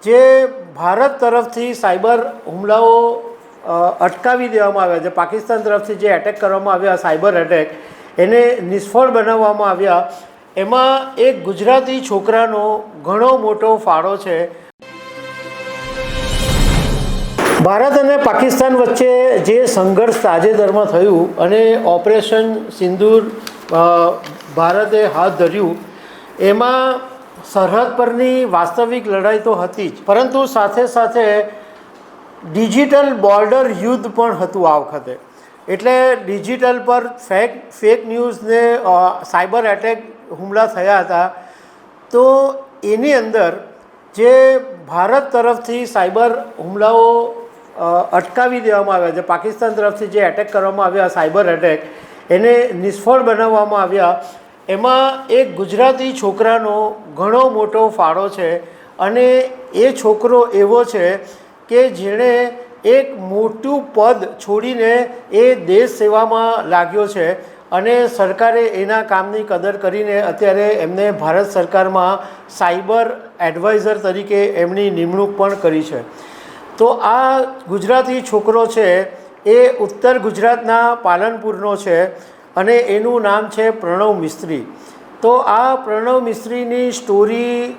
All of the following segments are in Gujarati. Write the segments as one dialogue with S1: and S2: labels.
S1: જે ભારત તરફથી સાયબર હુમલાઓ અટકાવી દેવામાં આવ્યા, જે પાકિસ્તાન તરફથી જે એટેક કરવામાં આવ્યા, સાયબર એટેક, એને નિષ્ફળ બનાવવામાં આવ્યા. એમાં એક ગુજરાતી છોકરાનો ઘણો મોટો ફાળો છે. ભારત અને પાકિસ્તાન વચ્ચે જે સંઘર્ષ તાજેતરમાં થયું અને ઓપરેશન સિંદૂર ભારતે હાથ ધર્યું, એમાં સરહદ પરની વાસ્તવિક લડાઈ તો હતી જ, પરંતુ સાથે સાથે ડિજિટલ બોર્ડર યુદ્ધ પણ હતું આ વખતે. એટલે ડિજિટલ પર ફેક ન્યૂઝને સાયબર એટેક હુમલા થયા હતા. તો એની અંદર જે ભારત તરફથી સાયબર હુમલાઓ અટકાવી દેવામાં આવ્યા, જે પાકિસ્તાન તરફથી જે એટેક કરવામાં આવ્યા, સાયબર એટેક, એને નિષ્ફળ બનાવવામાં આવ્યા. એમાં એક ગુજરાતી છોકરાનો ઘણો મોટો ફાળો છે. અને એ છોકરો એવો છે કે જેણે એક મોટું પદ છોડીને એ દેશ સેવામાં લાગ્યો છે. અને સરકારે એના કામની કદર કરીને અત્યારે એમને ભારત સરકારમાં સાયબર એડવાઇઝર તરીકે એમની નિમણૂક પણ કરી છે. તો આ ગુજરાતી છોકરો છે એ ઉત્તર ગુજરાતના પાલનપુરનો છે અને એનું નામ છે પ્રણવ મિસ્ત્રી. તો આ પ્રણવ મિસ્ત્રીની સ્ટોરી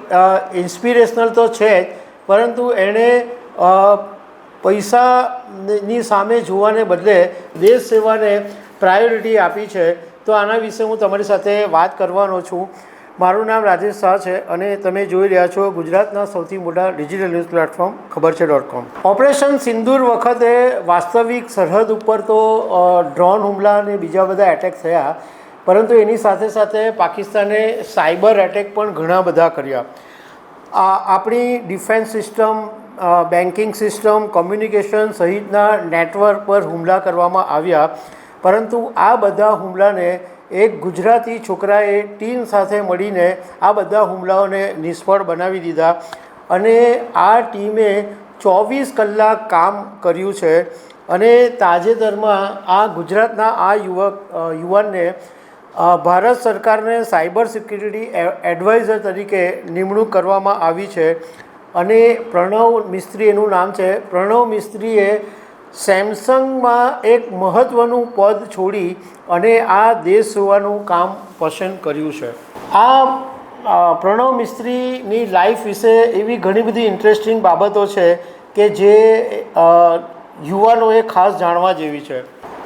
S1: ઇન્સ્પિરેશનલ તો છે જ, પરંતુ એણે પૈસાની સામે જોવાને બદલે દેશ સેવાને પ્રાયોરિટી આપી છે. તો આના વિશે હું તમારી સાથે વાત કરવાનો છું. મારું નામ રાજેશ શાહ છે અને તમે જોઈ રહ્યા છો ગુજરાતના સૌથી મોટા ડિજિટલ ન્યૂઝ પ્લેટફોર્મ ખબરછે.com. ઓપરેશન સિંદૂર વખતે વાસ્તવિક સરહદ ઉપર તો ડ્રોન હુમલા અને બીજા બધા એટેક થયા, પરંતુ એની સાથે સાથે પાકિસ્તાને સાયબર એટેક પણ ઘણા બધા કર્યા. આપણી defence system, banking system, communication સહિતના નેટવર્ક પર હુમલા કરવામાં આવ્યા. પરંતુ આ બધા હુમલાને એક ગુજરાતી છોકરાએ ટીમ સાથે મળીને આ બધા હુમલાઓને નિષ્ફળ બનાવી દીધા. અને આ ટીમે 24 કલાક કામ કર્યું છે. અને તાજેતરમાં આ ગુજરાતના આ યુવાનને ભારત સરકારને સાયબર સિક્યુરિટી એડવાઇઝર તરીકે નિમણૂક કરવામાં આવી છે. અને પ્રણવ મિસ્ત્રી એનું નામ છે. પ્રણવ મિસ્ત્રીએ સેમસંગમાં એક મહત્ત્વનું પદ છોડી અને આ દેશ સેવાનું કામ પસંદ કર્યું છે. આ પ્રણવ મિસ્ત્રીની લાઈફ વિશે એવી ઘણી બધી ઇન્ટરેસ્ટિંગ બાબતો છે કે જે યુવાનોએ ખાસ જાણવા જેવી છે.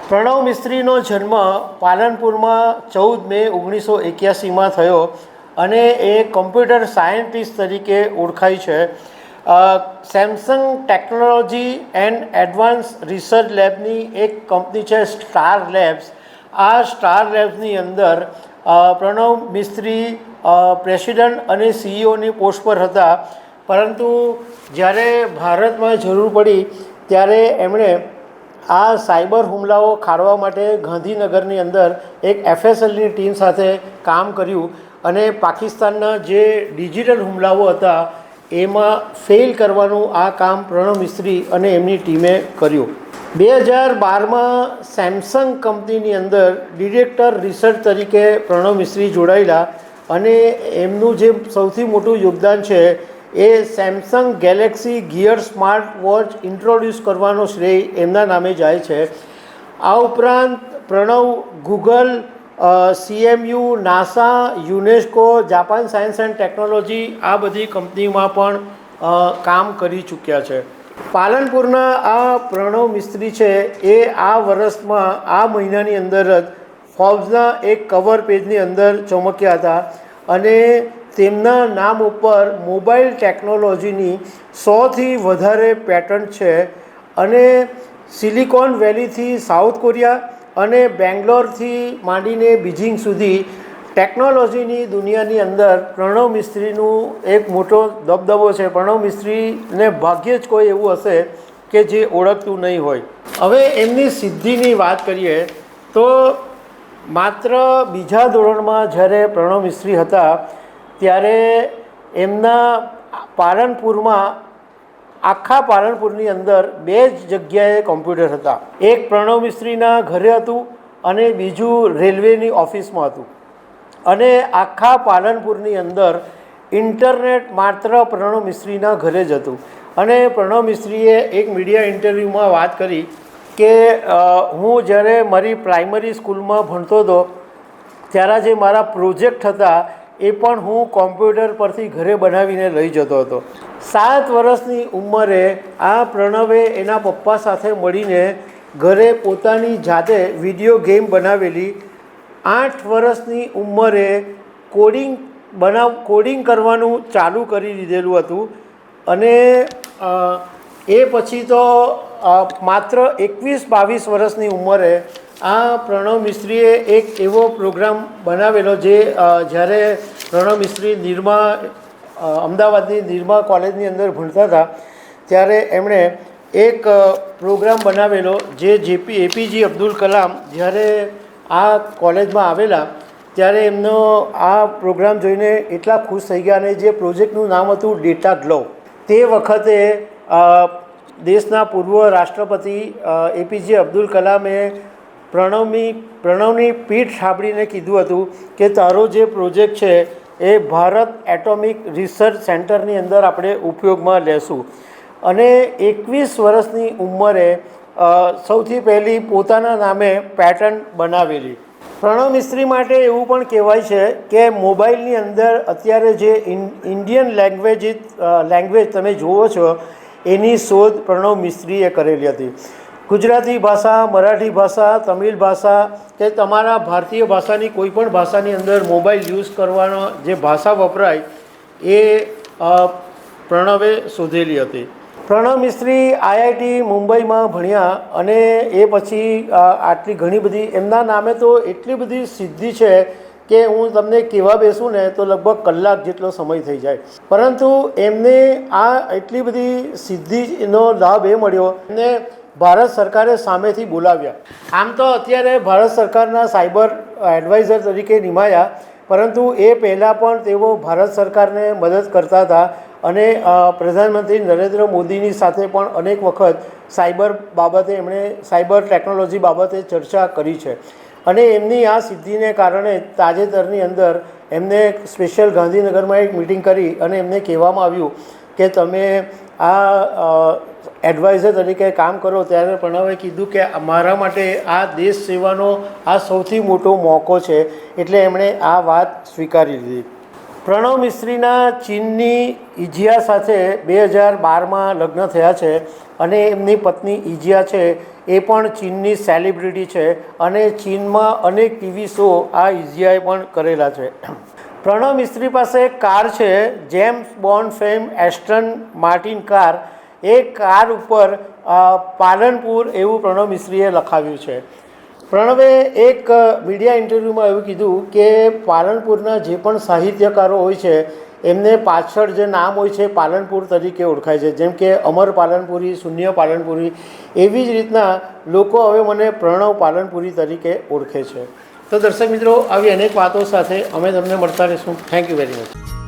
S1: પ્રણવ મિસ્ત્રીનો જન્મ પાલનપુરમાં 14 મે 1981માં થયો અને એ કમ્પ્યુટર સાયન્ટિસ્ટ તરીકે ઓળખાય છે. Samsung technology and advance research લેબની એક કંપની છે સ્ટાર લેબ્સ. આ સ્ટાર લેબ્સની અંદર પ્રણવ મિસ્ત્રી પ્રેસિડન્ટ અને સીઈઓની પોસ્ટ પર હતા. પરંતુ જ્યારે ભારતમાં જરૂર પડી ત્યારે એમણે આ સાયબર હુમલાઓ ખાળવા માટે ગાંધીનગરની અંદર એક એફએસએલની ટીમ સાથે કામ કર્યું અને પાકિસ્તાનના જે ડિજિટલ હુમલાઓ હતા એમાં ફેલ કરવાનું આ કામ પ્રણવ મિસ્ત્રી અને એમની ટીમે કર્યું. 2012માં સેમસંગ કંપનીની અંદર ડિરેક્ટર રિસર્ચ તરીકે પ્રણવ મિસ્ત્રી જોડાયેલા અને એમનું જે સૌથી મોટું યોગદાન છે એ Samsung Galaxy Gear smart watch introduce કરવાનો શ્રેય એમના નામે જાય છે. આ ઉપરાંત Pranav Google, CMU, NASA, UNESCO, Japan science and technology આ બધી કંપનીમાં પણ કામ કરી ચૂક્યા છે. પાલનપુરના આ પ્રણવ મિસ્ત્રી છે એ આ વર્ષમાં આ મહિનાની અંદર જ ફોર્બ્સના એક કવર પેજની અંદર ચમક્યા હતા અને તેમના નામ ઉપર મોબાઈલ ટેકનોલોજીની 100થી વધારે પેટન્ટ છે. અને સિલિકોન વેલીથી સાઉથ કોરિયા અને બેંગ્લોરથી માંડીને બીજિંગ સુધી ટેકનોલોજીની દુનિયાની અંદર પ્રણવ મિસ્ત્રીનું એક મોટો દબદબો છે. પ્રણવ મિસ્ત્રીને ભાગ્યે જ કોઈ એવું હશે કે જે ઓળખતું નહીં હોય. હવે એમની સિદ્ધિની વાત કરીએ તો માત્ર બીજા ધોરણમાં જ્યારે પ્રણવ મિસ્ત્રી હતા ત્યારે એમના પાલનપુરમાં આખા પાલનપુરની અંદર 2 જ જગ્યાએ કોમ્પ્યુટર હતા. એક પ્રણવ મિસ્ત્રીના ઘરે હતું અને બીજું રેલવેની ઓફિસમાં હતું. અને આખા પાલનપુરની અંદર ઇન્ટરનેટ માત્ર પ્રણવ મિસ્ત્રીના ઘરે જ હતું. અને પ્રણવ મિસ્ત્રીએ એક મીડિયા ઇન્ટરવ્યૂમાં વાત કરી કે હું જ્યારે મારી પ્રાઇમરી સ્કૂલમાં ભણતો હતો ત્યારે જે મારા પ્રોજેક્ટ હતા એ પણ હું કોમ્પ્યુટર પરથી ઘરે બનાવીને લઈ જતો હતો. 7 વર્ષની ઉંમરે આ પ્રણવે એના પપ્પા સાથે મળીને ઘરે પોતાની જાતે વિડીયો ગેમ બનાવેલી. 8 વર્ષની ઉંમરે કોડિંગ કરવાનું ચાલુ કરી દીધેલું હતું. અને એ પછી તો માત્ર 21-22 વર્ષની ઉંમરે આ પ્રણવ મિસ્ત્રીએ એક એવો પ્રોગ્રામ બનાવેલો જે જ્યારે પ્રણવ મિસ્ત્રી અમદાવાદની નિરમા કોલેજની અંદર ભણતા હતા ત્યારે એમણે એક પ્રોગ્રામ બનાવેલો જે એપીજે અબ્દુલ કલામ જ્યારે આ કોલેજમાં આવેલા ત્યારે એમનો આ પ્રોગ્રામ જોઈને એટલા ખુશ થઈ ગયા. અને જે પ્રોજેક્ટનું નામ હતું ડેટા ગ્લોવ. તે વખતે દેશના પૂર્વ રાષ્ટ્રપતિ એપીજે અબ્દુલ કલામે પ્રણવની પીઠ થાબડીને કીધું હતું કે તારો જે પ્રોજેક્ટ છે એ ભારત એટોમિક રિસર્ચ સેન્ટરની અંદર આપણે ઉપયોગમાં લેશું. અને 21 વર્ષની ઉંમરે સૌથી પહેલી પોતાના નામે પેટન્ટ બનાવેલી. પ્રણવ મિસ્ત્રી માટે એવું પણ કહેવાય છે કે મોબાઈલની અંદર અત્યારે જે ઇન્ડિયન લેંગ્વેજ તમે જુઓ છો એની શોધ પ્રણવ મિસ્ત્રીએ કરેલી હતી. ગુજરાતી ભાષા, મરાઠી ભાષા, તમિલ ભાષા કે તમારા ભારતીય ભાષાની કોઈ પણ ભાષાની અંદર મોબાઈલ યુઝ કરવાનો જે ભાષા વપરાય એ પ્રણવે શોધેલી હતી. પ્રણવ મિસ્ત્રી આઈઆઈટી મુંબઈમાં ભણ્યા અને એ પછી આટલી ઘણી બધી એમના નામે તો એટલી બધી સિદ્ધિ છે કે હું તમને કહેવા બેસું ને તો લગભગ કલાક જેટલો સમય થઈ જાય. પરંતુ એમને આ એટલી બધી સિદ્ધિનો લાભ એ મળ્યો એમને ભારત સરકારે સામેથી બોલાવ્યા. આમ તો અત્યારે ભારત સરકારના સાયબર એડવાઇઝર તરીકે નિમાયા, પરંતુ એ પહેલાં પણ તેઓ ભારત સરકારને મદદ કરતા હતા. અને પ્રધાનમંત્રી નરેન્દ્ર મોદીની સાથે પણ અનેક વખત સાયબર બાબતે એમણે સાયબર ટેકનોલોજી બાબતે ચર્ચા કરી છે. અને એમની આ સિદ્ધિને કારણે તાજેતરની અંદર એમને સ્પેશિયલ ગાંધીનગરમાં એક મિટિંગ કરી અને એમને કહેવામાં આવ્યું કે તમે આ એડવાઇઝર તરીકે કામ કરો. ત્યારે પ્રણવે કીધું કે મારા માટે આ દેશ સેવાનો આ સૌથી મોટો મોકો છે, એટલે એમણે આ વાત સ્વીકારી લીધી. પ્રણવ મિસ્ત્રીના ચીનની ઇજિયા સાથે 2012માં લગ્ન થયા છે અને એમની પત્ની ઇજિયા છે એ પણ ચીનની સેલિબ્રિટી છે અને ચીનમાં અનેક ટીવી શો આ ઇજિયાએ પણ કરેલા છે. પ્રણવ મિસ્ત્રી પાસે એક કાર છે, James Bond fame Aston Martin car. એ કાર ઉપર પાલનપુર એવું પ્રણવ મિસ્ત્રીએ લખાવ્યું છે. પ્રણવે એક મીડિયા ઇન્ટરવ્યૂમાં એવું કીધું કે પાલનપુરના જે પણ સાહિત્યકારો હોય છે એમને પાછળ જે નામ હોય છે પાલનપુર તરીકે ઓળખાય છે. જેમ કે અમર પાલનપુરી, શૂન્ય પાલનપુરી, એવી જ રીતના લોકો હવે મને પ્રણવ પાલનપુરી તરીકે ઓળખે છે. તો દર્શક મિત્રો, આવી અનેક વાતો સાથે અમે તમને મળતા રહીશું. Thank you very much.